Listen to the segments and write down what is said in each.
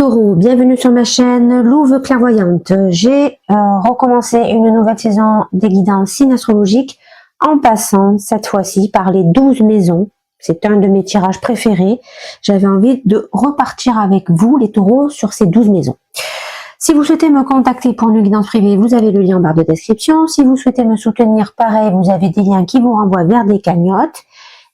taureaux, bienvenue sur ma chaîne Louve Clairvoyante. J'ai recommencé une nouvelle saison des guidances signes astrologiques en passant cette fois-ci par les 12 maisons. C'est un de mes tirages préférés. J'avais envie de repartir avec vous les taureaux sur ces 12 maisons. Si vous souhaitez me contacter pour une guidance privée, vous avez le lien en barre de description. Si vous souhaitez me soutenir, pareil, vous avez des liens qui vous renvoient vers des cagnottes.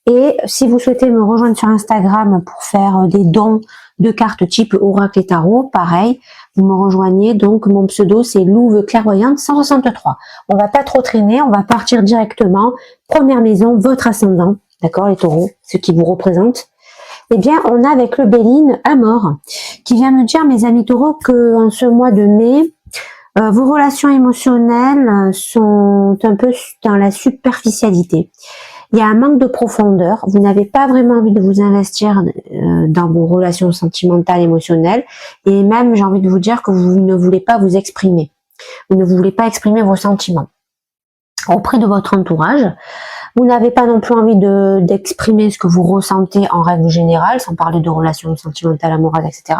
Et si vous souhaitez me rejoindre sur Instagram pour faire des dons de cartes type oracle et tarot, pareil, vous me rejoignez. Donc mon pseudo c'est Louve Clairvoyante 163. On va pas trop traîner, on va partir directement. Première maison, votre ascendant, d'accord les taureaux, ce qui vous représente. Eh bien, on a avec le Béline Amor qui vient me dire, mes amis taureaux, que en ce mois de mai, vos relations émotionnelles sont un peu dans la superficialité. Il y a un manque de profondeur. Vous n'avez pas vraiment envie de vous investir dans vos relations sentimentales, émotionnelles. Et même, j'ai envie de vous dire que vous ne voulez pas vous exprimer. Vous ne voulez pas exprimer vos sentiments auprès de votre entourage. Vous n'avez pas non plus envie d'exprimer ce que vous ressentez en règle générale, sans parler de relations sentimentales, amoureuses, etc.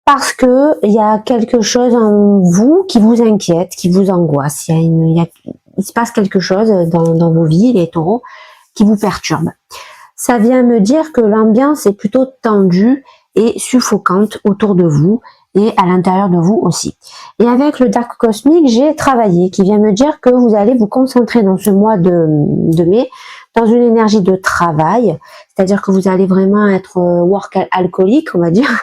Parce que il y a quelque chose en vous qui vous inquiète, qui vous angoisse. Il se passe quelque chose dans vos vies, les taureaux, qui vous perturbe. Ça vient me dire que l'ambiance est plutôt tendue et suffocante autour de vous et à l'intérieur de vous aussi. Et avec le Dark Cosmique, j'ai travaillé, qui vient me dire que vous allez vous concentrer dans ce mois de mai dans une énergie de travail, c'est-à-dire que vous allez vraiment être work alcoolique, on va dire.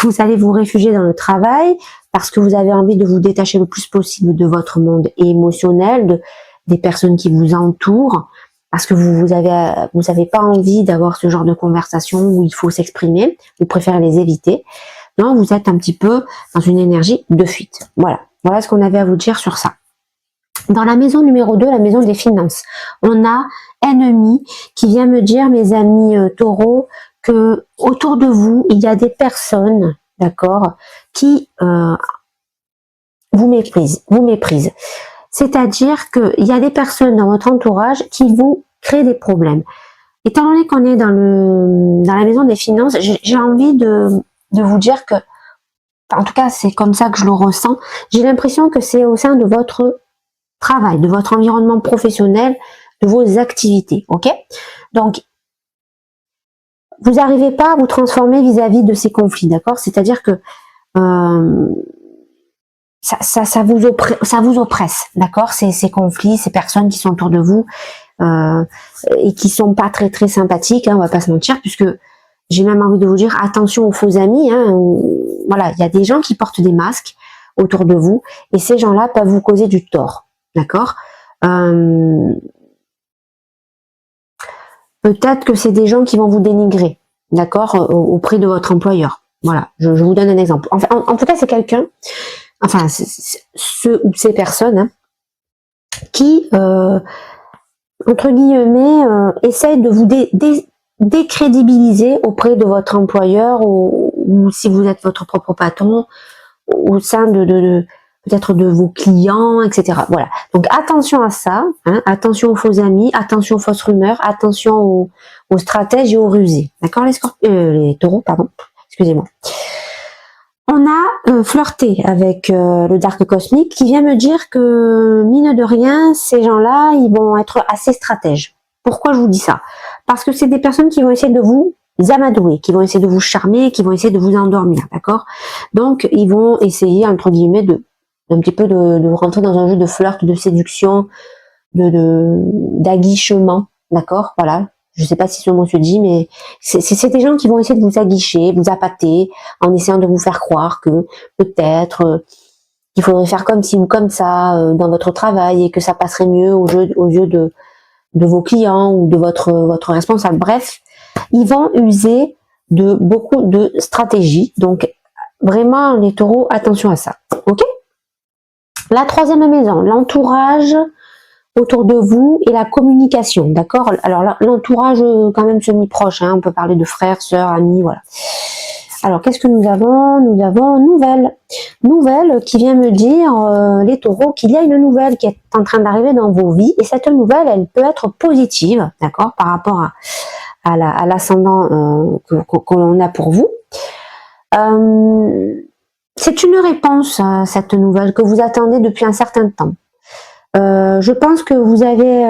Vous allez vous réfugier dans le travail parce que vous avez envie de vous détacher le plus possible de votre monde émotionnel, des personnes qui vous entourent, parce que vous avez pas envie d'avoir ce genre de conversation où il faut s'exprimer, vous préférez les éviter. Non, vous êtes un petit peu dans une énergie de fuite. Voilà ce qu'on avait à vous dire sur ça. Dans la maison numéro 2, la maison des finances, on a ennemi qui vient me dire, mes amis taureaux, que autour de vous, il y a des personnes, d'accord, qui vous méprisent. C'est-à-dire qu'il y a des personnes dans votre entourage qui vous créent des problèmes. Étant donné qu'on est dans la maison des finances, j'ai envie de vous dire que, en tout cas, c'est comme ça que je le ressens. J'ai l'impression que c'est au sein de votre travail, de votre environnement professionnel, de vos activités, ok? Donc, vous n'arrivez pas à vous transformer vis-à-vis de ces conflits, d'accord? C'est-à-dire que ça vous oppresse, d'accord? Ces conflits, ces personnes qui sont autour de vous et qui sont pas très très sympathiques, hein, on va pas se mentir, puisque j'ai même envie de vous dire attention aux faux amis. Hein, voilà, il y a des gens qui portent des masques autour de vous et ces gens-là peuvent vous causer du tort, d'accord? Peut-être que c'est des gens qui vont vous dénigrer, d'accord, auprès de votre employeur. Voilà, je vous donne un exemple. En tout cas, c'est quelqu'un, enfin, ceux ou ces personnes hein, qui, entre guillemets, essayent de vous décrédibiliser auprès de votre employeur ou si vous êtes votre propre patron, au sein peut-être de vos clients, etc. Voilà. Donc attention à ça, hein, attention aux faux amis, attention aux fausses rumeurs, attention aux stratèges et aux rusés. D'accord, les taureaux, pardon. Excusez-moi. On a flirté avec le Dark Cosmique qui vient me dire que, mine de rien, ces gens-là, ils vont être assez stratèges. Pourquoi je vous dis ça? Parce que c'est des personnes qui vont essayer de vous amadouer, qui vont essayer de vous charmer, qui vont essayer de vous endormir, d'accord? Donc, ils vont essayer, entre guillemets, d'un petit peu de rentrer dans un jeu de flirt, de séduction, d'aguichement, d'accord? Voilà. Je sais pas si ce mot se dit, mais c'est des gens qui vont essayer de vous aguicher, vous appâter, en essayant de vous faire croire que peut-être qu'il faudrait faire comme ci ou comme ça dans votre travail et que ça passerait mieux aux yeux de vos clients ou de votre responsable. Bref, ils vont user de beaucoup de stratégies. Donc, vraiment, les taureaux, attention à ça. Ok? La troisième maison, l'entourage autour de vous et la communication, d'accord? Alors l'entourage quand même semi-proche, hein, on peut parler de frères, sœurs, amis, voilà. Alors qu'est-ce que nous avons? Nous avons nouvelle qui vient me dire, les taureaux, qu'il y a une nouvelle qui est en train d'arriver dans vos vies et cette nouvelle, elle peut être positive, d'accord, par rapport à l'ascendant que l'on a pour vous. C'est une réponse, cette nouvelle, que vous attendez depuis un certain temps. Je pense que vous avez,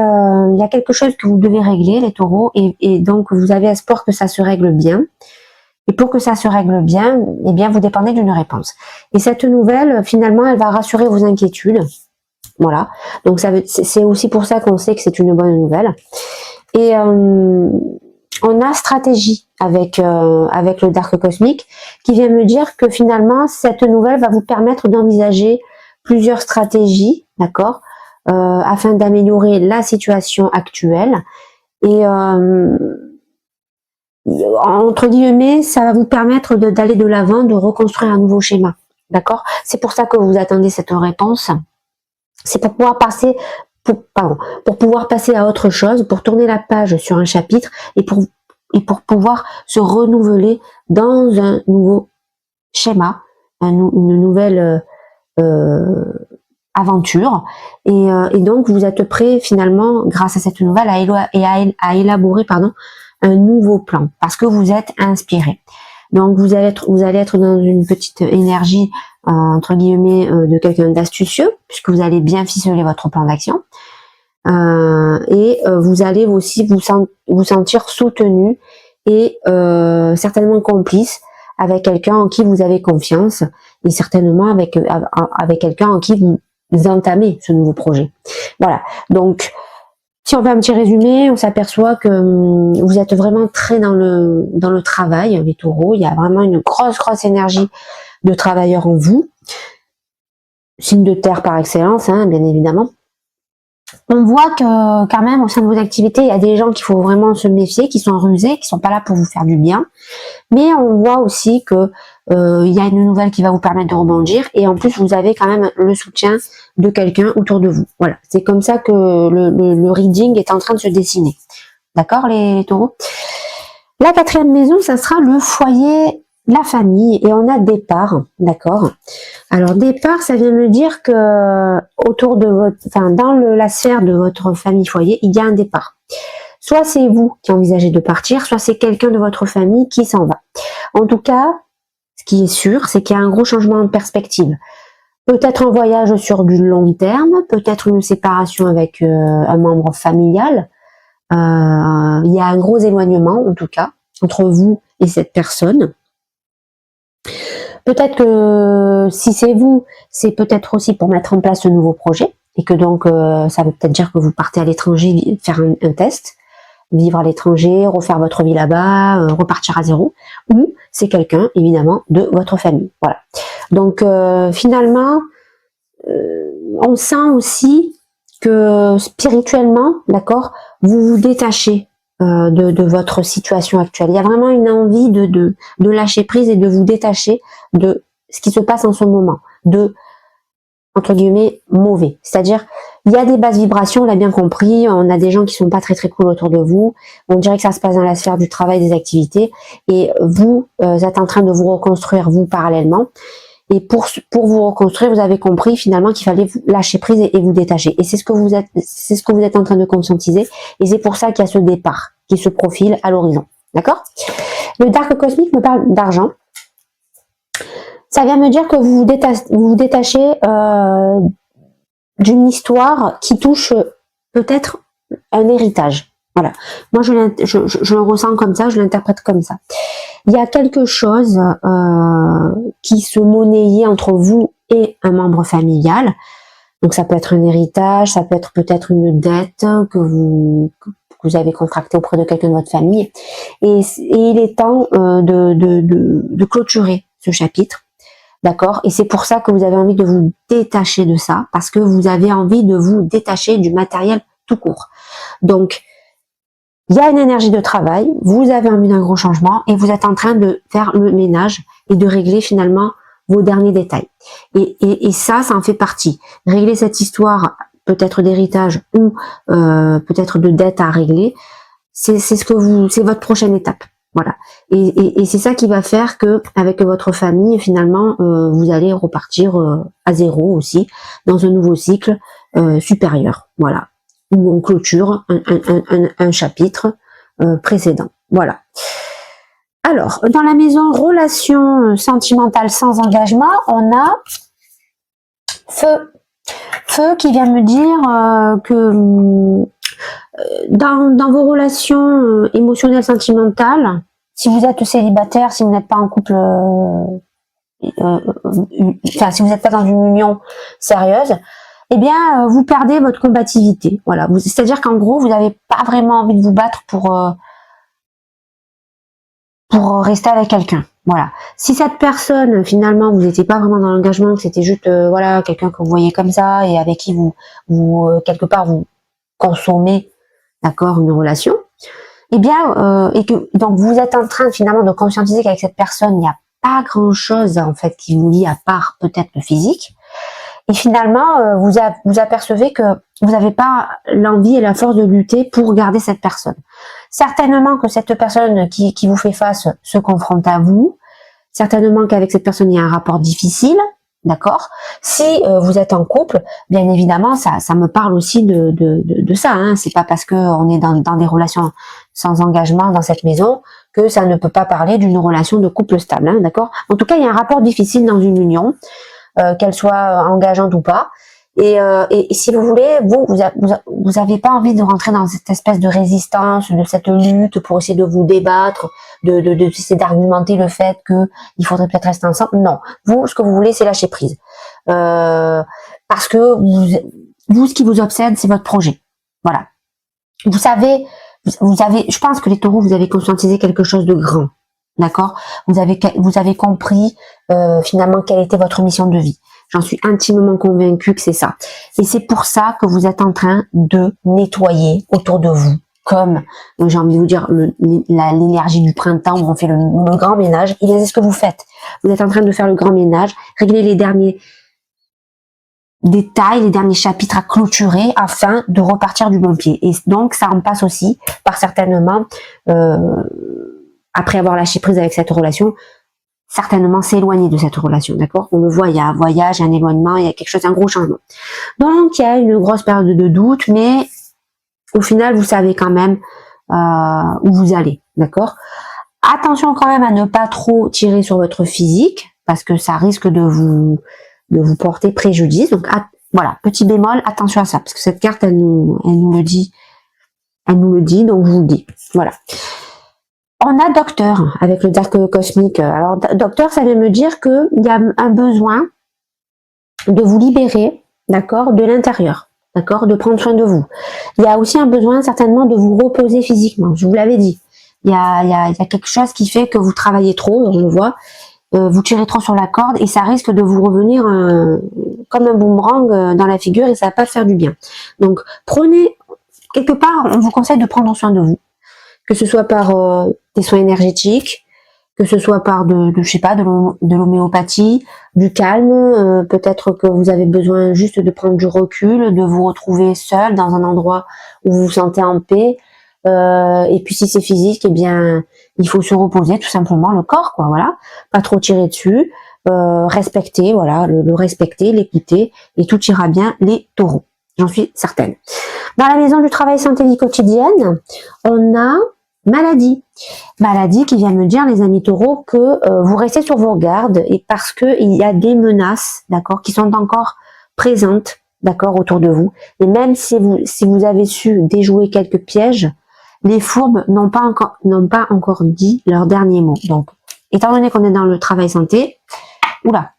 il y a quelque chose que vous devez régler, les taureaux, et donc vous avez espoir que ça se règle bien. Et pour que ça se règle bien, eh bien, vous dépendez d'une réponse. Et cette nouvelle, finalement, elle va rassurer vos inquiétudes. Voilà. Donc c'est aussi pour ça qu'on sait que c'est une bonne nouvelle. Et on a stratégie avec le Dark Cosmique qui vient me dire que finalement cette nouvelle va vous permettre d'envisager plusieurs stratégies, d'accord, afin d'améliorer la situation actuelle. Et entre guillemets, ça va vous permettre d'aller de l'avant, de reconstruire un nouveau schéma, d'accord. C'est pour ça que vous attendez cette réponse. C'est pour pouvoir passer, pour pouvoir passer à autre chose, pour tourner la page sur un chapitre et pour pouvoir se renouveler dans un nouveau schéma, une nouvelle aventure. Et donc vous êtes prêt finalement, grâce à cette nouvelle, à élaborer un nouveau plan, parce que vous êtes inspiré. Donc vous allez être dans une petite énergie entre guillemets de quelqu'un d'astucieux, puisque vous allez bien ficeler votre plan d'action. Et vous allez aussi vous sentir soutenu et certainement complice avec quelqu'un en qui vous avez confiance, et certainement avec quelqu'un en qui vous entamez ce nouveau projet. Voilà. Donc si on fait un petit résumé, on s'aperçoit que vous êtes vraiment très dans le travail, les taureaux. Il y a vraiment une grosse énergie de travailleur en vous. Signe de terre par excellence, hein, bien évidemment. On voit que quand même au sein de vos activités, il y a des gens qu'il faut vraiment se méfier, qui sont rusés, qui sont pas là pour vous faire du bien. Mais on voit aussi que il y a une nouvelle qui va vous permettre de rebondir, et en plus vous avez quand même le soutien de quelqu'un autour de vous. Voilà, c'est comme ça que le reading est en train de se dessiner. D'accord, les taureaux? La 4e maison, ça sera le foyer, la famille, et on a départ, d'accord. Alors départ, ça vient me dire que autour de dans la sphère de votre famille foyer, il y a un départ. Soit c'est vous qui envisagez de partir, soit c'est quelqu'un de votre famille qui s'en va. En tout cas, ce qui est sûr, c'est qu'il y a un gros changement de perspective. Peut-être un voyage sur du long terme, peut-être une séparation avec un membre familial. Il y a un gros éloignement, en tout cas, entre vous et cette personne. Peut-être que si c'est vous, c'est peut-être aussi pour mettre en place ce nouveau projet, et que donc ça veut peut-être dire que vous partez à l'étranger faire un test, vivre à l'étranger, refaire votre vie là-bas, repartir à zéro, ou c'est quelqu'un évidemment de votre famille. Voilà. Donc finalement, on sent aussi que spirituellement, d'accord, vous vous détachez de votre situation actuelle. Il y a vraiment une envie de lâcher prise et de vous détacher de ce qui se passe en ce moment, de, entre guillemets, mauvais. C'est-à-dire, il y a des basses vibrations, on l'a bien compris, on a des gens qui sont pas très cool autour de vous, on dirait que ça se passe dans la sphère du travail, des activités, et vous êtes en train de vous reconstruire, vous, parallèlement. Et pour vous reconstruire, vous avez compris finalement qu'il fallait vous lâcher prise et vous détacher. Et c'est ce que vous êtes en train de conscientiser. Et c'est pour ça qu'il y a ce départ qui se profile à l'horizon. D'accord? Le Dark Cosmique me parle d'argent. Ça vient me dire que vous vous détachez d'une histoire qui touche peut-être un héritage. Voilà. Moi, je le ressens comme ça, je l'interprète comme ça. Il y a quelque chose qui se monnayait entre vous et un membre familial. Donc, ça peut être un héritage, ça peut être peut-être une dette que vous avez contractée auprès de quelqu'un de votre famille. Et il est temps de clôturer ce chapitre. D'accord? Et c'est pour ça que vous avez envie de vous détacher de ça, parce que vous avez envie de vous détacher du matériel tout court. Donc, il y a une énergie de travail, vous avez envie d'un gros changement et vous êtes en train de faire le ménage et de régler finalement vos derniers détails. Et ça en fait partie. Régler cette histoire, peut-être d'héritage ou peut-être de dette à régler, c'est votre prochaine étape. Voilà. Et c'est ça qui va faire que avec votre famille, finalement, vous allez repartir à zéro aussi, dans un nouveau cycle supérieur. Voilà. Où on clôture un chapitre précédent. Voilà. Alors, dans la maison relation sentimentale sans engagement, on a Feu. Feu qui vient me dire que dans vos relations émotionnelles, sentimentales, si vous êtes célibataire, si vous n'êtes pas en couple, enfin si vous n'êtes pas dans une union sérieuse, eh bien vous perdez votre combativité. Voilà, c'est-à-dire qu'en gros vous n'avez pas vraiment envie de vous battre pour rester avec quelqu'un. Voilà. Si cette personne, finalement, vous n'étiez pas vraiment dans l'engagement, que c'était juste, voilà, quelqu'un que vous voyez comme ça et avec qui vous quelque part, vous consommez, d'accord, une relation, eh bien, et que, donc, vous êtes en train, finalement, de conscientiser qu'avec cette personne, il n'y a pas grand chose, en fait, qui vous lie à part peut-être le physique. Et finalement, vous apercevez que vous n'avez pas l'envie et la force de lutter pour garder cette personne. Certainement que cette personne qui vous fait face se confronte à vous. Certainement qu'avec cette personne, il y a un rapport difficile. D'accord. Si vous êtes en couple, bien évidemment, ça me parle aussi de ça. Hein. C'est pas parce que on est dans des relations sans engagement dans cette maison que ça ne peut pas parler d'une relation de couple stable. Hein, d'accord. En tout cas, il y a un rapport difficile dans une union. Qu'elle soit engageante ou pas. Et si vous voulez, vous avez pas envie de rentrer dans cette espèce de résistance, de cette lutte pour essayer de vous débattre, de essayer d'argumenter le fait que il faudrait peut-être rester ensemble. Non, vous, ce que vous voulez, c'est lâcher prise, parce que vous, ce qui vous obsède, c'est votre projet. Voilà. Vous savez, je pense que les taureaux, vous avez conscientisé quelque chose de grand. D'accord, vous avez compris finalement quelle était votre mission de vie. J'en suis intimement convaincue que c'est ça. Et c'est pour ça que vous êtes en train de nettoyer autour de vous, comme j'ai envie de vous dire l'énergie du printemps où on fait le grand ménage. Et c'est ce que vous faites. Vous êtes en train de faire le grand ménage, régler les derniers détails, les derniers chapitres à clôturer afin de repartir du bon pied. Et donc ça en passe aussi par certainement après avoir lâché prise avec cette relation, certainement s'éloigner de cette relation, d'accord? On le voit, il y a un voyage, un éloignement, il y a quelque chose, un gros changement. Donc, il y a une grosse période de doute, mais au final, vous savez quand même où vous allez, d'accord? Attention quand même à ne pas trop tirer sur votre physique, parce que ça risque de vous porter préjudice. Donc, voilà, petit bémol, attention à ça, parce que cette carte, elle nous le dit, donc je vous le dis, voilà. On a docteur avec le dark cosmique. Alors docteur, ça veut me dire qu'il y a un besoin de vous libérer, d'accord, de l'intérieur, d'accord, de prendre soin de vous. Il y a aussi un besoin certainement de vous reposer physiquement. Je vous l'avais dit. Il y a quelque chose qui fait que vous travaillez trop, on le voit, vous tirez trop sur la corde et ça risque de vous revenir comme un boomerang dans la figure et ça va pas faire du bien. Donc prenez quelque part, on vous conseille de prendre soin de vous. Que ce soit par des soins énergétiques, que ce soit par je sais pas, de l'homéopathie, du calme, peut-être que vous avez besoin juste de prendre du recul, de vous retrouver seul dans un endroit où vous vous sentez en paix, et puis si c'est physique, eh bien, il faut se reposer tout simplement le corps, quoi, voilà, pas trop tirer dessus, respecter, voilà, le respecter, l'écouter, et tout ira bien les taureaux, j'en suis certaine. Dans la maison du travail santé vie quotidienne, on a maladie. Maladie qui vient me dire, les amis taureaux, que vous restez sur vos gardes et parce que il y a des menaces, d'accord, qui sont encore présentes, d'accord, autour de vous. Et même si vous avez su déjouer quelques pièges, les fourbes n'ont pas encore dit leur dernier mot. Donc, étant donné qu'on est dans le travail santé, oula,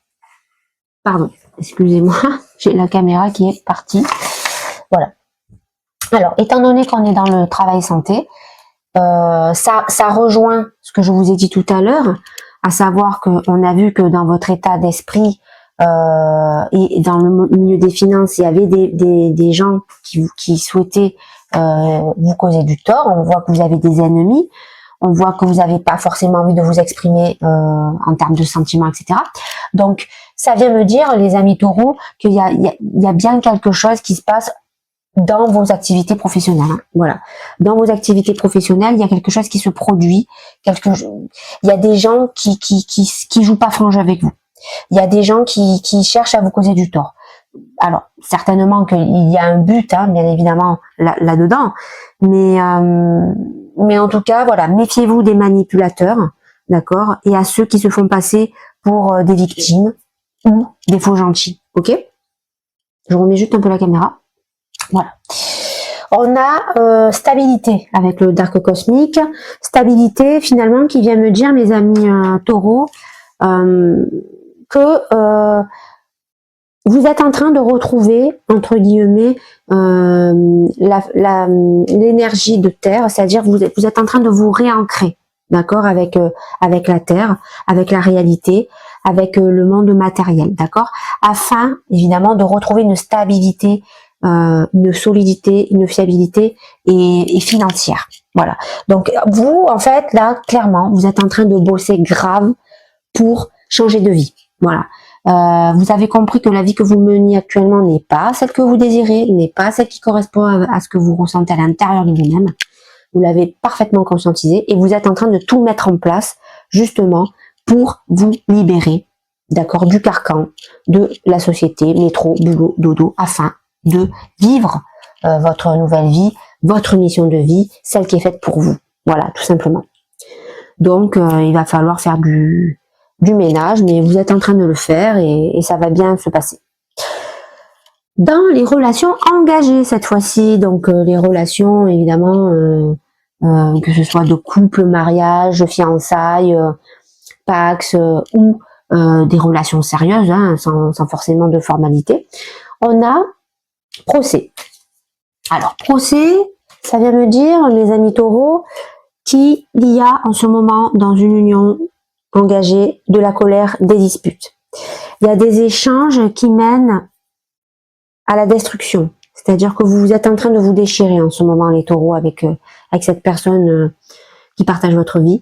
pardon, excusez-moi, j'ai la caméra qui est partie. Voilà. Alors, étant donné qu'on est dans le travail santé, ça rejoint ce que je vous ai dit tout à l'heure, à savoir qu'on a vu que dans votre état d'esprit et dans le milieu des finances, il y avait des gens qui souhaitaient vous causer du tort. On voit que vous avez des ennemis, on voit que vous n'avez pas forcément envie de vous exprimer en termes de sentiments, etc. Donc, ça vient me dire, les amis taureaux, qu'il y a bien quelque chose qui se passe dans vos activités professionnelles. Hein. Voilà. Dans vos activités professionnelles, il y a quelque chose qui se produit. Il y a des gens qui jouent pas franc avec vous. Il y a des gens qui cherchent à vous causer du tort. Alors, certainement qu'il y a un but, hein, bien évidemment, là-dedans. Mais en tout cas, voilà, méfiez-vous des manipulateurs. d'accord, et à ceux qui se font passer pour des victimes ou des faux gentils, ok? Je remets juste un peu la caméra. Voilà. On a stabilité avec le Dark Cosmique. Stabilité, finalement, qui vient me dire, mes amis taureaux, que vous êtes en train de retrouver, entre guillemets, l'énergie de terre, c'est-à-dire vous êtes en train de vous réancrer, d'accord, avec la terre, avec la réalité, avec le monde matériel, d'accord, afin évidemment de retrouver une stabilité, une solidité, une fiabilité et financière. Voilà. Donc vous, en fait, là, clairement, vous êtes en train de bosser grave pour changer de vie. Voilà. Vous avez compris que la vie que vous meniez actuellement n'est pas celle que vous désirez, n'est pas celle qui correspond à ce que vous ressentez à l'intérieur de vous-même. Vous l'avez parfaitement conscientisé et vous êtes en train de tout mettre en place justement pour vous libérer, d'accord, du carcan de la société, métro, boulot, dodo, afin de vivre votre nouvelle vie, votre mission de vie, celle qui est faite pour vous. Voilà, tout simplement. Donc, il va falloir faire du ménage, mais vous êtes en train de le faire et ça va bien se passer. Dans les relations engagées cette fois-ci, donc les relations évidemment, que ce soit de couple, mariage, fiançailles, pax ou des relations sérieuses, hein, sans forcément de formalité, on a procès. Alors procès, ça vient me dire, mes amis taureaux, qu'il y a en ce moment dans une union engagée de la colère, des disputes. Il y a des échanges qui mènent à la destruction. C'est-à-dire que vous êtes en train de vous déchirer en ce moment, les taureaux, avec cette personne qui partage votre vie.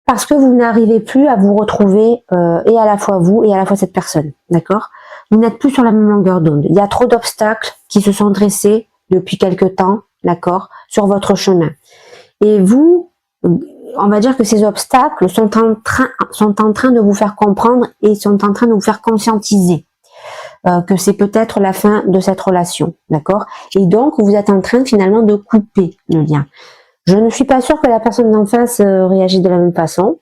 Parce que vous n'arrivez plus à vous retrouver, et à la fois vous et à la fois cette personne. D'accord? Vous n'êtes plus sur la même longueur d'onde. Il y a trop d'obstacles qui se sont dressés depuis quelque temps, d'accord, sur votre chemin. Et vous, on va dire que ces obstacles sont en train de vous faire comprendre et sont en train de vous faire conscientiser que c'est peut-être la fin de cette relation, d'accord? Et donc, vous êtes en train finalement de couper le lien. Je ne suis pas sûre que la personne d'en face réagit de la même façon.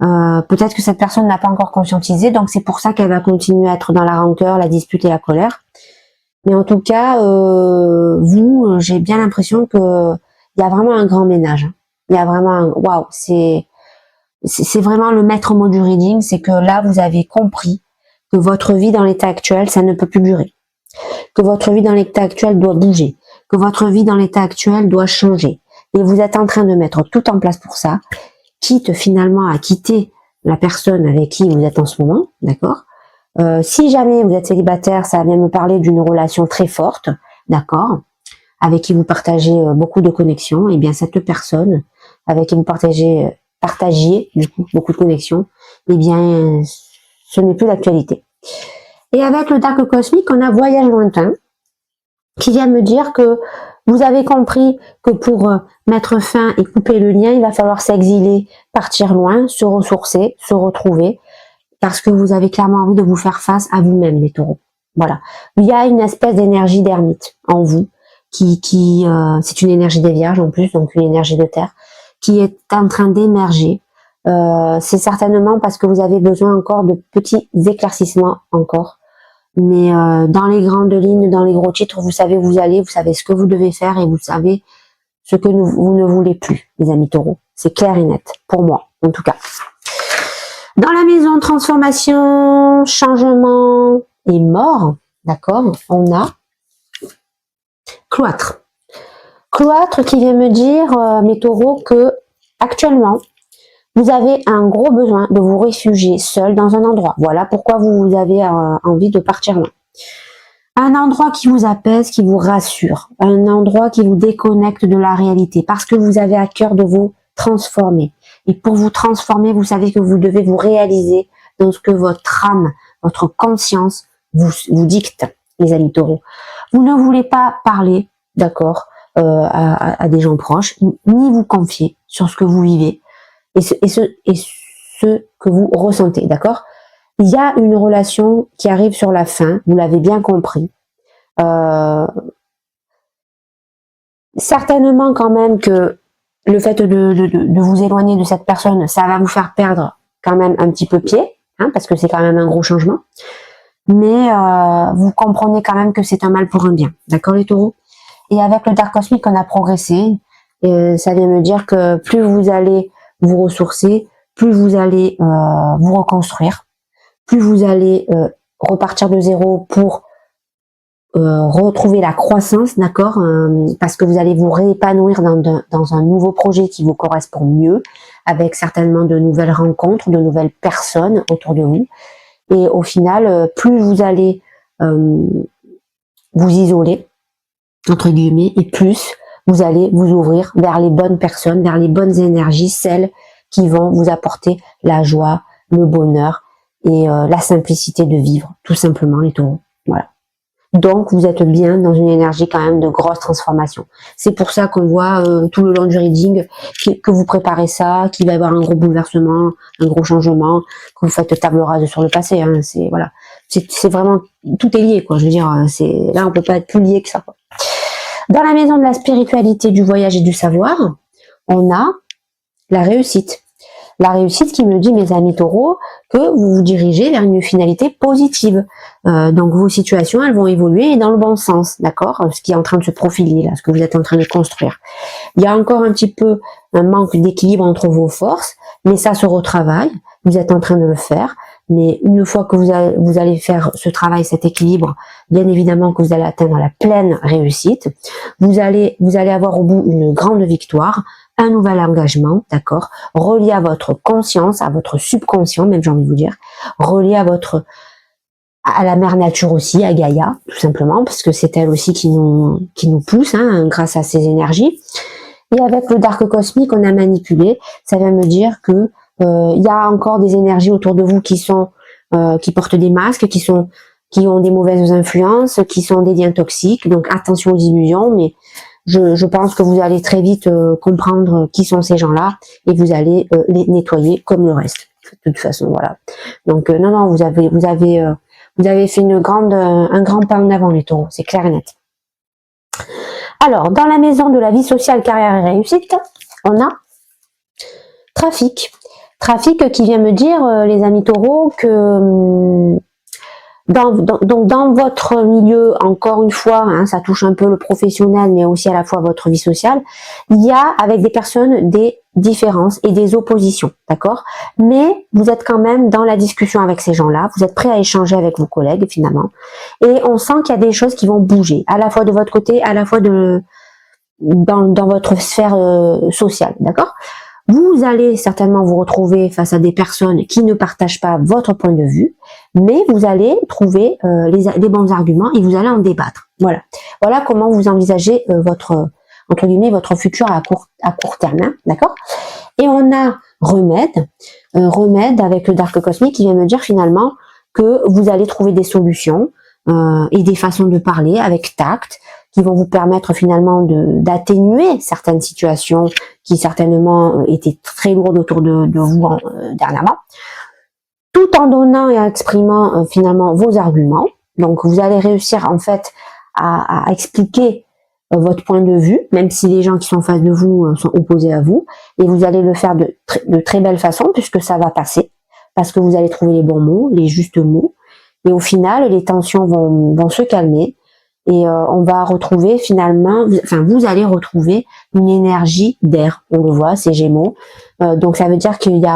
Peut-être que cette personne n'a pas encore conscientisé, donc c'est pour ça qu'elle va continuer à être dans la rancœur, la dispute et la colère. Mais en tout cas, vous, j'ai bien l'impression que il y a vraiment un grand ménage. Il y a vraiment un... Waouh, c'est vraiment le maître mot du reading, c'est que là, vous avez compris que votre vie dans l'état actuel, ça ne peut plus durer. Que votre vie dans l'état actuel doit bouger. Que votre vie dans l'état actuel doit changer. Et vous êtes en train de mettre tout en place pour ça, quitte finalement à quitter la personne avec qui vous êtes en ce moment, d'accord? Si jamais vous êtes célibataire, ça vient me parler d'une relation très forte, d'accord, avec qui vous partagez beaucoup de connexions, et bien cette personne avec qui vous partagiez du coup beaucoup de connexions, et bien ce n'est plus d'actualité. Et avec le Dark Cosmique, on a voyage lointain, qui vient me dire que vous avez compris que pour mettre fin et couper le lien, il va falloir s'exiler, partir loin, se ressourcer, se retrouver, parce que vous avez clairement envie de vous faire face à vous-même, les taureaux. Voilà. Il y a une espèce d'énergie d'ermite en vous, qui c'est une énergie des vierges en plus, donc une énergie de terre, qui est en train d'émerger. C'est certainement parce que vous avez besoin encore de petits éclaircissements encore. Mais dans les grandes lignes, dans les gros titres, vous savez où vous allez, vous savez ce que vous devez faire et vous savez ce que vous ne voulez plus, les amis taureaux. C'est clair et net, pour moi, en tout cas. Dans la maison transformation, changement et mort, d'accord, on a cloître. Cloître qui vient me dire, mes taureaux, que actuellement, vous avez un gros besoin de vous réfugier seul dans un endroit. Voilà pourquoi vous avez envie de partir loin. Un endroit qui vous apaise, qui vous rassure. Un endroit qui vous déconnecte de la réalité. Parce que vous avez à cœur de vous transformer. Et pour vous transformer, vous savez que vous devez vous réaliser dans ce que votre âme, votre conscience vous dicte, les amis taureaux. Vous ne voulez pas parler, d'accord, à des gens proches, ni vous confier sur ce que vous vivez et ce que vous ressentez, d'accord? Il y a une relation qui arrive sur la fin, vous l'avez bien compris. Certainement quand même que le fait de vous éloigner de cette personne, ça va vous faire perdre quand même un petit peu pied, hein, parce que c'est quand même un gros changement. Mais vous comprenez quand même que c'est un mal pour un bien, d'accord les taureaux? Et avec le Dark Cosmique, on a progressé. Ça vient me dire que plus vous allez vous ressourcer, plus vous allez vous reconstruire, plus vous allez repartir de zéro pour retrouver la croissance, d'accord, parce que vous allez vous réépanouir dans un nouveau projet qui vous correspond mieux, avec certainement de nouvelles rencontres, de nouvelles personnes autour de vous. Et au final, plus vous allez vous isoler, entre guillemets, et plus vous allez vous ouvrir vers les bonnes personnes, vers les bonnes énergies, celles qui vont vous apporter la joie, le bonheur et la simplicité de vivre, tout simplement les taureaux. Voilà. Donc, vous êtes bien dans une énergie quand même de grosse transformation. C'est pour ça qu'on voit tout le long du reading que vous préparez ça, qu'il va y avoir un gros bouleversement, un gros changement, que vous faites table rase sur le passé. Hein, c'est voilà, c'est vraiment tout est lié, quoi. Je veux dire, c'est là on peut pas être plus lié que ça, quoi. Dans la maison de la spiritualité, du voyage et du savoir, on a la réussite. La réussite qui me dit, mes amis taureaux, que vous vous dirigez vers une finalité positive. Donc vos situations, elles vont évoluer dans le bon sens, d'accord? Ce qui est en train de se profiler, là, ce que vous êtes en train de construire. Il y a encore un petit peu un manque d'équilibre entre vos forces, mais ça se retravaille. Vous êtes en train de le faire. Mais une fois que vous allez faire ce travail, cet équilibre, bien évidemment que vous allez atteindre la pleine réussite. Vous allez avoir au bout une grande victoire, un nouvel engagement, d'accord, relié à votre conscience, à votre subconscient, même j'ai envie de vous dire, relié à la mère nature aussi, à Gaïa, tout simplement, parce que c'est elle aussi qui nous pousse, hein, grâce à ses énergies. Et avec le dark cosmique, on a manipulé, ça vient me dire que il y a encore des énergies autour de vous qui portent des masques, qui ont des mauvaises influences, qui sont des liens toxiques. Donc attention aux illusions, mais je pense que vous allez très vite comprendre qui sont ces gens-là et vous allez les nettoyer comme le reste. De toute façon, voilà. Donc non, vous avez fait un grand pas en avant les taureaux, c'est clair et net. Alors, dans la maison de la vie sociale, carrière et réussite, on a trafic. Trafic qui vient me dire, les amis taureaux, que dans votre milieu, encore une fois, hein, ça touche un peu le professionnel, mais aussi à la fois votre vie sociale, il y a avec des personnes des différences et des oppositions, d'accord? Mais vous êtes quand même dans la discussion avec ces gens-là, vous êtes prêt à échanger avec vos collègues finalement, et on sent qu'il y a des choses qui vont bouger, à la fois de votre côté, à la fois dans votre sphère sociale, d'accord? Vous allez certainement vous retrouver face à des personnes qui ne partagent pas votre point de vue, mais vous allez trouver les bons arguments et vous allez en débattre. Voilà. Voilà comment vous envisagez entre guillemets, votre futur à court terme, hein, d'accord? Et on a remède avec le Dark Cosmique qui vient me dire finalement que vous allez trouver des solutions et des façons de parler avec tact, qui vont vous permettre finalement d'atténuer certaines situations qui certainement étaient très lourdes autour de vous dernièrement, tout en donnant et en exprimant finalement vos arguments. Donc vous allez réussir en fait à expliquer votre point de vue, même si les gens qui sont en face de vous sont opposés à vous, et vous allez le faire de très belle façon puisque ça va passer, parce que vous allez trouver les bons mots, les justes mots, et au final les tensions vont se calmer. Et on va retrouver finalement, vous allez retrouver une énergie d'air. On le voit, c'est Gémeaux. Donc ça veut dire qu'il y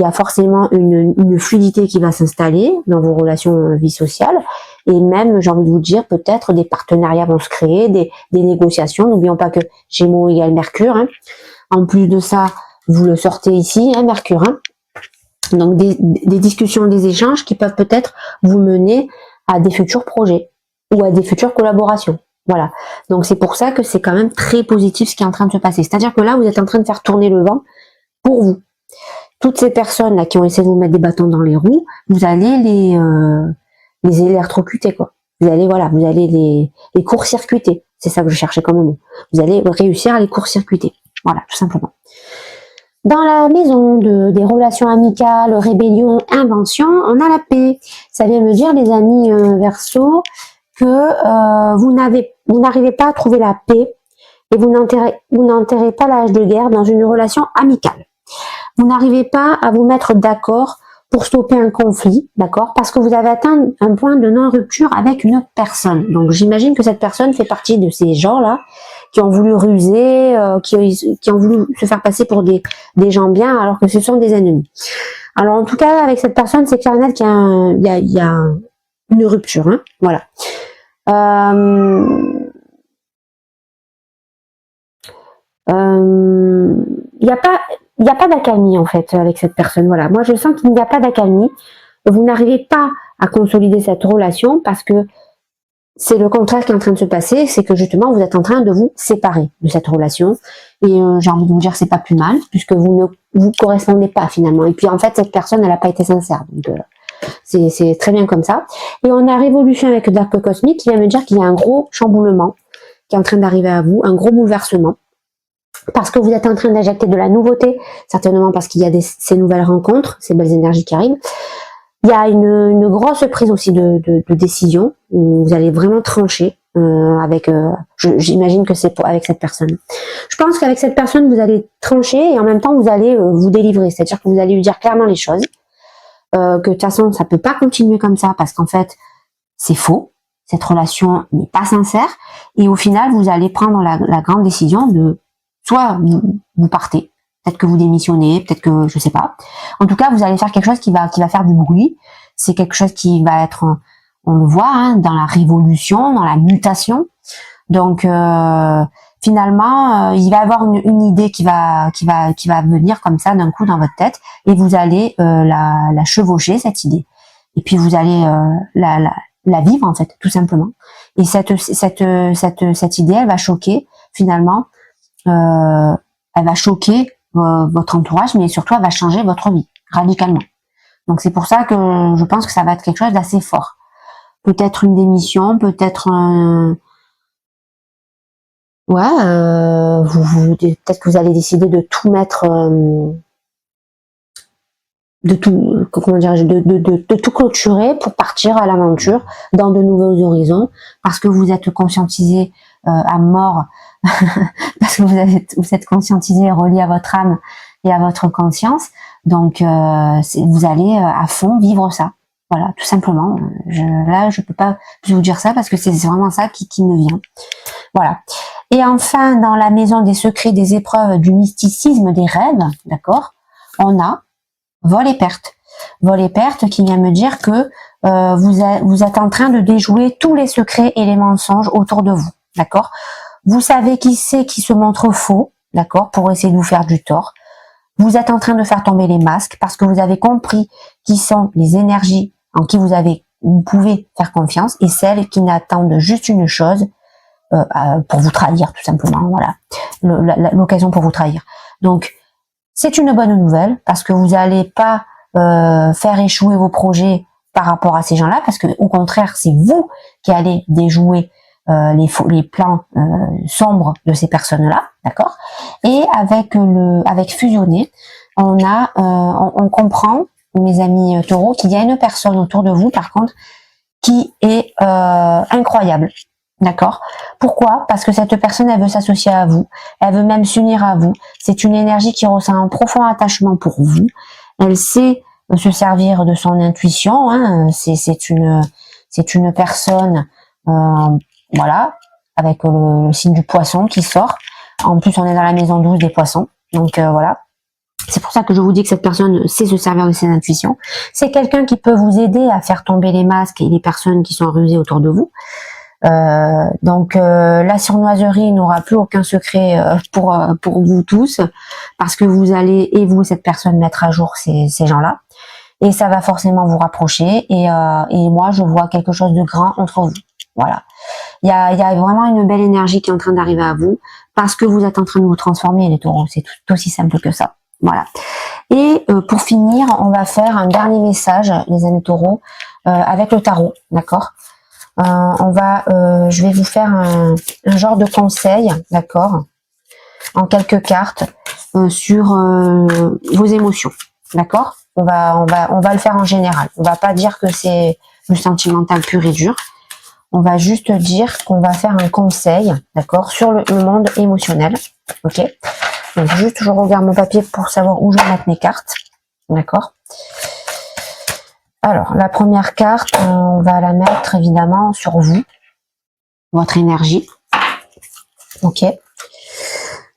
a forcément une fluidité qui va s'installer dans vos relations vie sociale. Et même, j'ai envie de vous dire, peut-être des partenariats vont se créer, des négociations. N'oublions pas que Gémeaux égale Mercure. Hein. En plus de ça, vous le sortez ici, hein, Mercure. Hein. Donc des discussions, des échanges qui peuvent peut-être vous mener à des futurs projets ou à des futures collaborations. Voilà. Donc c'est pour ça que c'est quand même très positif ce qui est en train de se passer. C'est-à-dire que là, vous êtes en train de faire tourner le vent pour vous. Toutes ces personnes là qui ont essayé de vous mettre des bâtons dans les roues, vous allez les électrocuter, quoi. Vous allez les court-circuiter. C'est ça que je cherchais comme mot. Vous allez réussir à les court-circuiter. Voilà, tout simplement. Dans la maison des relations amicales, rébellion, invention, on a la paix. Ça vient me dire, les amis Verseau, que vous n'arrivez pas à trouver la paix et vous n'enterrez pas la hache de guerre dans une relation amicale. Vous n'arrivez pas à vous mettre d'accord pour stopper un conflit, d'accord, parce que vous avez atteint un point de non-rupture avec une personne. Donc j'imagine que cette personne fait partie de ces gens-là qui ont voulu ruser, qui ont voulu se faire passer pour des gens bien alors que ce sont des ennemis. Alors en tout cas, avec cette personne, c'est clair et net qu'il y a une rupture, hein, voilà. Il n'y a pas d'accalmie en fait avec cette personne. Voilà, moi je sens qu'il n'y a pas d'accalmie. Vous n'arrivez pas à consolider cette relation parce que c'est le contraire qui est en train de se passer, c'est que justement vous êtes en train de vous séparer de cette relation. Et j'ai envie de vous dire c'est pas plus mal puisque vous ne vous correspondez pas finalement. Et puis en fait cette personne elle n'a pas été sincère. Donc c'est très bien comme ça. Et on a Révolution avec Dark Cosmic qui vient me dire qu'il y a un gros chamboulement qui est en train d'arriver à vous, un gros bouleversement. Parce que vous êtes en train d'injecter de la nouveauté, certainement parce qu'il y a ces nouvelles rencontres, ces belles énergies qui arrivent. Il y a une grosse prise aussi de décision, où vous allez vraiment trancher j'imagine que c'est avec cette personne. Je pense qu'avec cette personne, vous allez trancher et en même temps, vous allez vous délivrer. C'est-à-dire que vous allez lui dire clairement les choses, que de toute façon, ça peut pas continuer comme ça parce qu'en fait, c'est faux. Cette relation n'est pas sincère et au final, vous allez prendre la grande décision de soit vous partez, peut-être que vous démissionnez, peut-être que je sais pas. En tout cas, vous allez faire quelque chose qui va faire du bruit. C'est quelque chose qui va être, on le voit, hein, dans la révolution, dans la mutation. Donc finalement, il va y avoir une idée qui va venir comme ça d'un coup dans votre tête et vous allez la chevaucher cette idée. Et puis vous allez la vivre en fait, tout simplement. Et cette idée, elle va choquer finalement. Elle va choquer votre entourage, mais surtout elle va changer votre vie radicalement. Donc c'est pour ça que je pense que ça va être quelque chose d'assez fort. Peut-être une démission, peut-être peut-être que vous allez décider de tout mettre, de tout clôturer pour partir à l'aventure dans de nouveaux horizons, parce que vous êtes conscientisé à mort. Parce que vous êtes conscientisé et relié à votre âme et à votre conscience, donc vous allez à fond vivre ça, voilà, tout simplement. Là, je peux pas vous dire ça parce que c'est vraiment ça qui me vient, voilà. Et enfin, dans la maison des secrets, des épreuves, du mysticisme, des rêves, d'accord, on a vol et perte. Vol et perte qui vient me dire que vous êtes en train de déjouer tous les secrets et les mensonges autour de vous, d'accord. Vous savez qui c'est qui se montre faux, d'accord, pour essayer de vous faire du tort. Vous êtes en train de faire tomber les masques parce que vous avez compris qui sont les énergies en qui vous pouvez faire confiance et celles qui n'attendent juste une chose pour vous trahir, tout simplement. Voilà, l'occasion pour vous trahir. Donc, c'est une bonne nouvelle parce que vous n'allez pas faire échouer vos projets par rapport à ces gens-là, parce que au contraire, c'est vous qui allez déjouer les plans sombres de ces personnes-là, d'accord. Et avec fusionner, on comprend, mes amis taureaux, qu'il y a une personne autour de vous, par contre, qui est incroyable, d'accord. Pourquoi? Parce que cette personne, elle veut s'associer à vous, elle veut même s'unir à vous. C'est une énergie qui ressent un profond attachement pour vous. Elle sait se servir de son intuition, hein. C'est une personne voilà, avec le signe du poisson qui sort. En plus, on est dans la maison 12 des poissons. Donc voilà. C'est pour ça que je vous dis que cette personne sait se servir de ses intuitions. C'est quelqu'un qui peut vous aider à faire tomber les masques et les personnes qui sont rusées autour de vous. Donc la surnoiserie n'aura plus aucun secret pour vous tous, parce que vous allez, et vous, cette personne, mettre à jour ces gens-là. Et ça va forcément vous rapprocher. Et moi, je vois quelque chose de grand entre vous. Voilà. Il y a vraiment une belle énergie qui est en train d'arriver à vous parce que vous êtes en train de vous transformer, les taureaux. C'est tout aussi simple que ça. Voilà. Et pour finir, on va faire un dernier message, les amis taureaux, avec le tarot, d'accord. Je vais vous faire un genre de conseil, d'accord, en quelques cartes sur vos émotions, d'accord. On va le faire en général. On va pas dire que c'est du sentimental pur et dur. on va juste dire qu'on va faire un conseil, d'accord, sur le monde émotionnel, ok. Donc juste, je regarde mon papier pour savoir où je vais mettre mes cartes, d'accord. Alors, la première carte, on va la mettre évidemment sur vous, votre énergie, ok.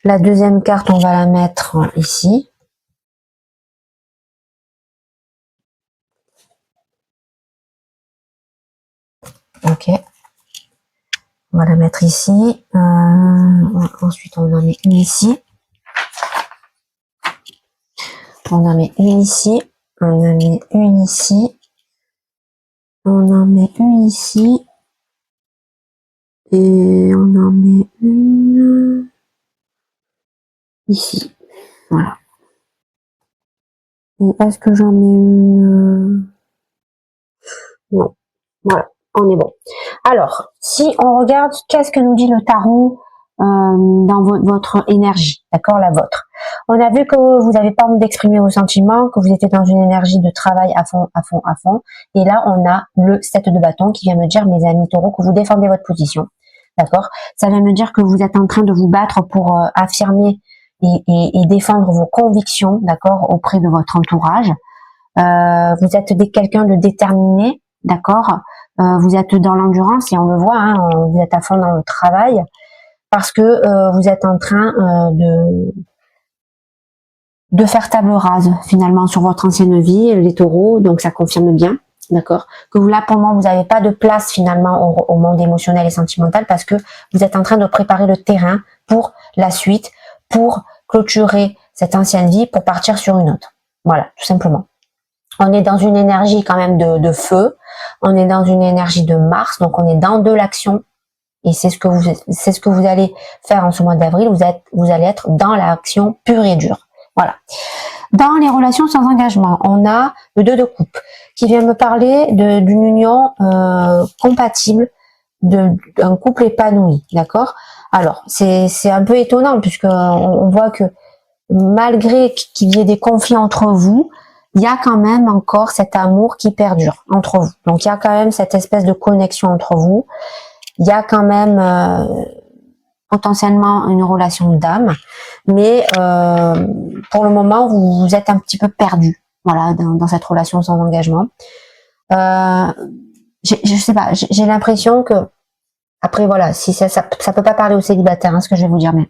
La deuxième carte, on va la mettre ici. Ok. On va la mettre ici. Ensuite, on en met une ici. On en met une ici. On en met une ici. On en met une ici. Et on en met une ici. Voilà. Et est-ce que j'en mets une? Non. Voilà. On est bon. Alors, si on regarde, qu'est-ce que nous dit le tarot dans votre énergie, d'accord, la vôtre. On a vu que vous n'avez pas envie d'exprimer vos sentiments, que vous étiez dans une énergie de travail à fond, à fond, à fond. Et là, on a le 7 de bâton qui vient me dire, mes amis taureaux, que vous défendez votre position, d'accord. Ça vient me dire que vous êtes en train de vous battre pour affirmer et défendre vos convictions, d'accord, auprès de votre entourage. Vous êtes quelqu'un de déterminé, d'accord. Vous êtes dans l'endurance et on le voit, hein, vous êtes à fond dans le travail parce que vous êtes en train de faire table rase finalement sur votre ancienne vie, les taureaux, donc ça confirme bien, d'accord, que vous là pour le moment vous n'avez pas de place finalement au monde émotionnel et sentimental parce que vous êtes en train de préparer le terrain pour la suite, pour clôturer cette ancienne vie pour partir sur une autre. Voilà, tout simplement. On est dans une énergie quand même de feu, on est dans une énergie de Mars, donc on est dans de l'action. Et c'est ce que vous allez faire en ce mois d'avril. Vous allez être dans l'action pure et dure. Voilà. Dans les relations sans engagement, on a le 2 de coupe qui vient me parler d'une union compatible, d'un couple épanoui, d'accord. Alors c'est un peu étonnant puisque on voit que malgré qu'il y ait des conflits entre vous, il y a quand même encore cet amour qui perdure entre vous. Donc il y a quand même cette espèce de connexion entre vous. Il y a quand même potentiellement une relation d'âme, mais pour le moment vous êtes un petit peu perdu, voilà, dans cette relation sans engagement. Je sais pas, j'ai l'impression que après voilà, si ça peut pas parler aux célibataires, hein, ce que je vais vous dire, mais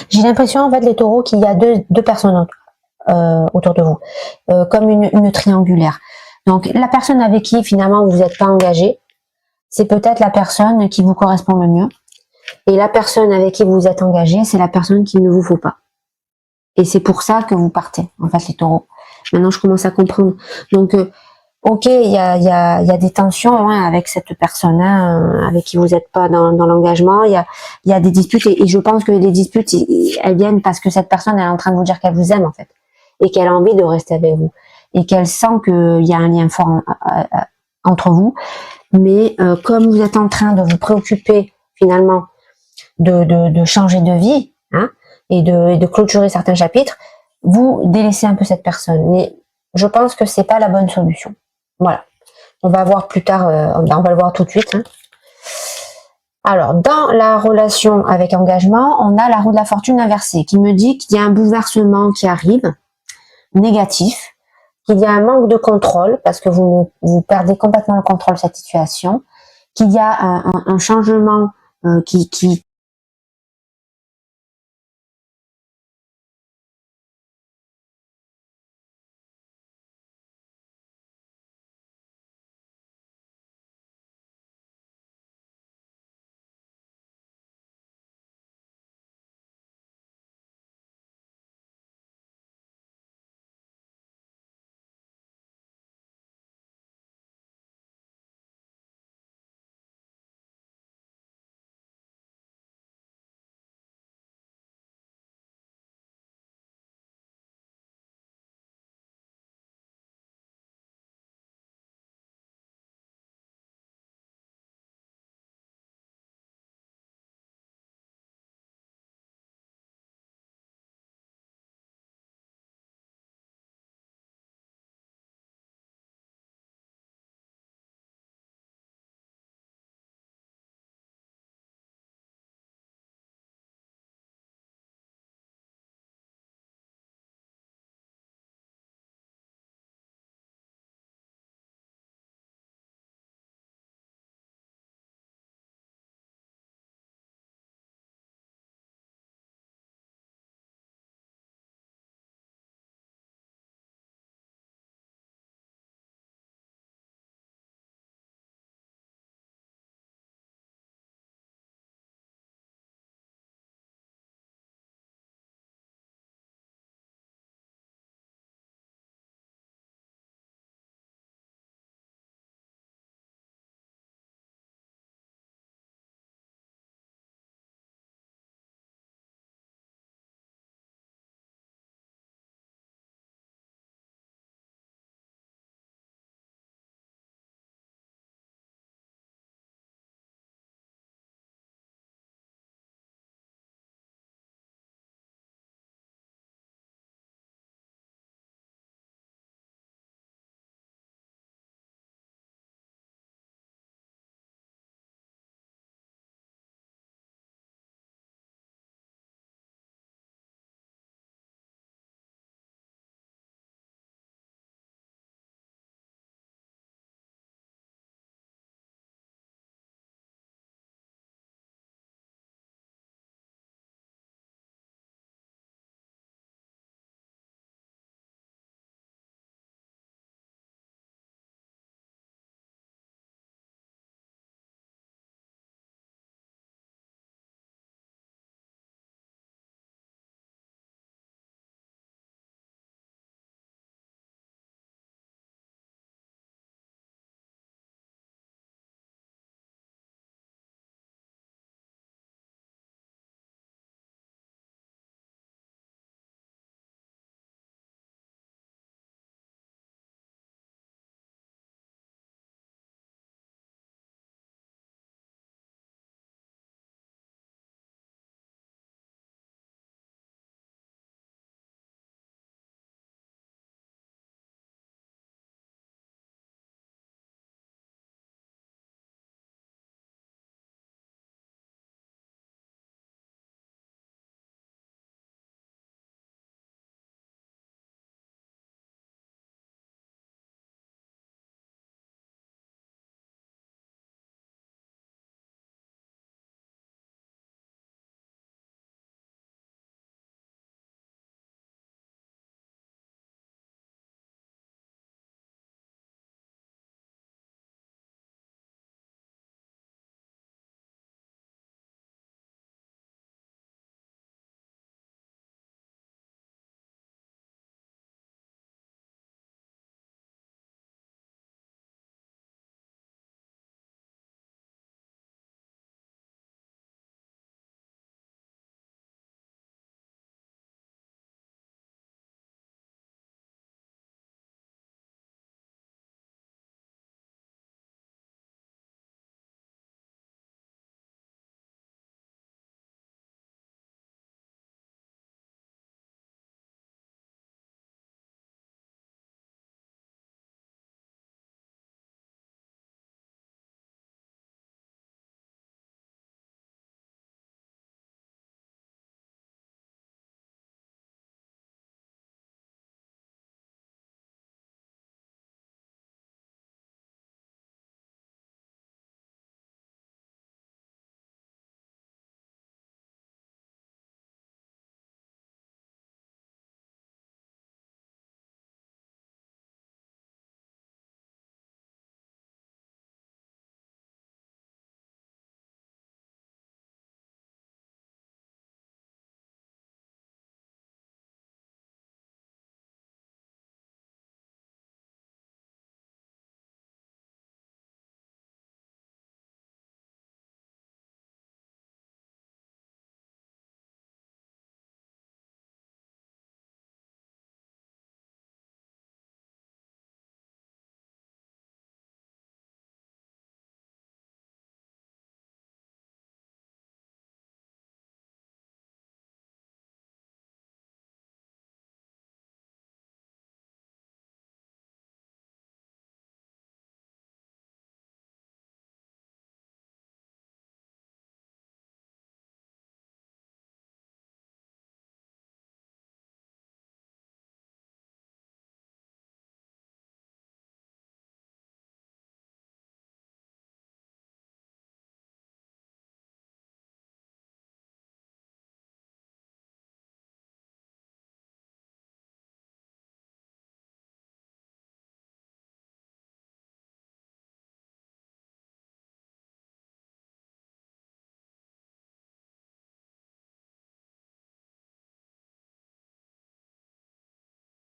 j'ai l'impression en fait les taureaux qu'il y a deux personnes autour de vous, comme une triangulaire. Donc la personne avec qui finalement vous n'êtes pas engagé, c'est peut-être la personne qui vous correspond le mieux. Et la personne avec qui vous êtes engagé, c'est la personne qu'il ne vous faut pas. Et c'est pour ça que vous partez, en fait, les taureaux. Maintenant, je commence à comprendre. Donc, ok, il y a des tensions hein, avec cette personne avec qui vous n'êtes pas dans l'engagement. Il y a des disputes et je pense que les disputes, elles viennent parce que cette personne elle est en train de vous dire qu'elle vous aime, en fait. Et qu'elle a envie de rester avec vous. Et qu'elle sent qu'il y a un lien fort entre vous. Mais comme vous êtes en train de vous préoccuper, finalement, de changer de vie hein, et de clôturer certains chapitres, vous délaissez un peu cette personne. Mais je pense que c'est pas la bonne solution. Voilà. On va voir plus tard, on va le voir tout de suite. Hein. Alors, dans la relation avec engagement, on a la roue de la fortune inversée qui me dit qu'il y a un bouleversement qui arrive, négatif, qu'il y a un manque de contrôle parce que vous perdez complètement le contrôle de cette situation, qu'il y a un changement qui